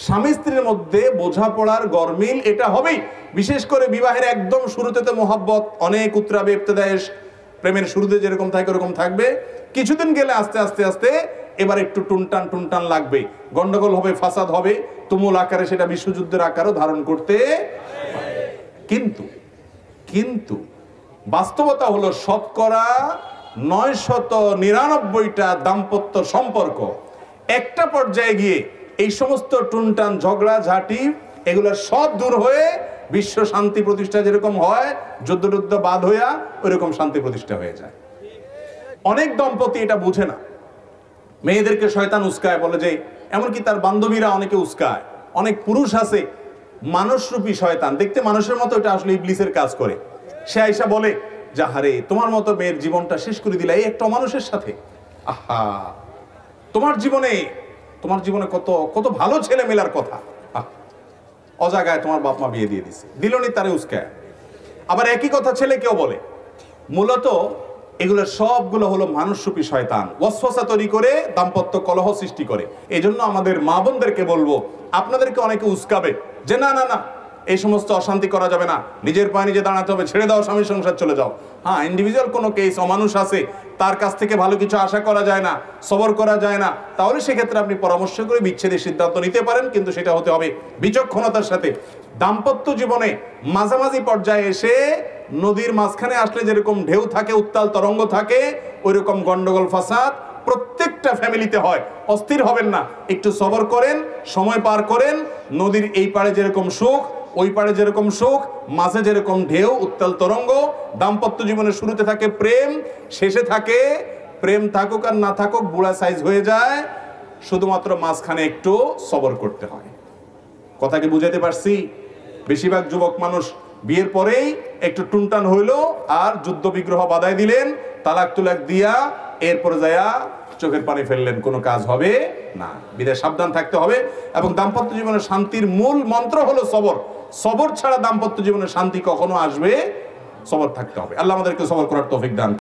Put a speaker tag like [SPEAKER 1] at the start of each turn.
[SPEAKER 1] স্বামী স্ত্রীর মধ্যে বোঝাপড়ার গরমিল এটা হবেই। বিশেষ করে বিবাহের একদম শুরুতে তো মোহাব্বত অনেক উতরাবে, ইবতেদায়ে প্রেমের শুরুতে যেরকম থাকে ওরকম থাকবে। কিছুদিন গেলে আস্তে আস্তে আস্তে এবার একটু টুনটান টুনটান লাগবে, গন্ডগোল হবে, ফাসাদ হবে, তুমুল আকারে সেটা বিশ্বযুদ্ধের আকারও ধারণ করতে। কিন্তু কিন্তু বাস্তবতা হলো শতকরা 999টা দাম্পত্য সম্পর্ক একটা পর্যায়ে গিয়ে এই সমস্ত টুনটান ঝগড়া ঝাঁটি এগুলো সব দূর হয়ে বিশ্ব শান্তি প্রতিষ্ঠা যেরকম হয়, যুদ্ধ টুদ্ধ বাদ হইয়া ওইরকম শান্তি প্রতিষ্ঠা হয়ে যায়। অনেক দম্পতি এটা বুঝে না, মেয়েদেরকে শয়তান উস্কায়, বলে যে এমনকি তার বান্ধবীরা অনেকে উস্কায়। অনেক পুরুষ আছে মানুষরূপী শয়তান, দেখতে মানুষের মতো, এটা আসলে ইবলিসের কাজ করে। সে আইসা বলে যে হারে তোমার মতো মেয়ের জীবনটা শেষ করে দিলা এই একটা মানুষের সাথে। আহা, তোমার জীবনে কত কত ভালো ছেলে মেলার কথা, অজাগায় তোমার বাপ মা বিয়ে দিয়ে দিছে, দিলনি তারে উস্কায়। আবার একই কথা ছেলে কেউ বলে। মূলত এগুলো সবগুলো হলো মানুষরূপী শয়তান, ওয়াসওয়াসা তৈরি করে দাম্পত্য কলহ সৃষ্টি করে। এই জন্য আমাদের মা বোনদেরকে বলবো, আপনাদেরকে অনেকে উস্কাবে যে না না না এই সমস্ত অশান্তি করা যাবে না, নিজের পায়ে নিজে দাঁড়াতে হবে, ছেড়ে দাও, স্বামীর সংসার চলে যাও। হ্যাঁ, ইন্ডিভিজুয়াল কোনো কেস, অমানুষ আছে, তার কাছ থেকে ভালো কিছু আশা করা যায় না, সবর করা যায় না, তাহলে সেক্ষেত্রে আপনি পরামর্শ করে বিচ্ছেদের সিদ্ধান্ত নিতে পারেন, কিন্তু সেটা হতে হবে বিচক্ষণতার সাথে। দাম্পত্য জীবনে মাঝামাঝি পর্যায়ে এসে নদীর মাঝখানে আসলে যেরকম ঢেউ থাকে, উত্তাল তরঙ্গ থাকে, ওইরকম গন্ডগোল ফাসাদ প্রত্যেকটা ফ্যামিলিতে হয়। অস্থির হবেন না, একটু সবর করেন, সময় পার করেন। নদীর এই পাড়ে যেরকম সুখ, ওই পাড়ে যেরকম সুখ, মাঝে যেরকম ঢেউ, উত্তাল তরঙ্গ। দাম্পত্য জীবনের শুরুতে থাকে প্রেম, শেষে থাকে প্রেম, থাকুক আর না থাকুক বুড়া সাইজ হয়ে যায়, শুধুমাত্র মাঝখানে একটু সবর করতে হয়। কথা কি বুঝাতে পারছি? বেশিরভাগ যুবক মানুষ বিয়ের পরেই একটু টুনটান হইলো আর যুদ্ধ বিগ্রহ বাধাই দিলেন, তালাক তুলাক দিয়া এরপর যায়া চোখের পানি ফেললেন, কোনো কাজ হবে না। বিদায় সাবধান থাকতে হবে। এবং দাম্পত্য জীবনের শান্তির মূল মন্ত্র হলো সবর। সবর ছাড়া দাম্পত্য জীবনের শান্তি কখনো আসবে? সবর থাকতে হবে। আল্লাহ আমাদেরকে সবর করার তৌফিক দান।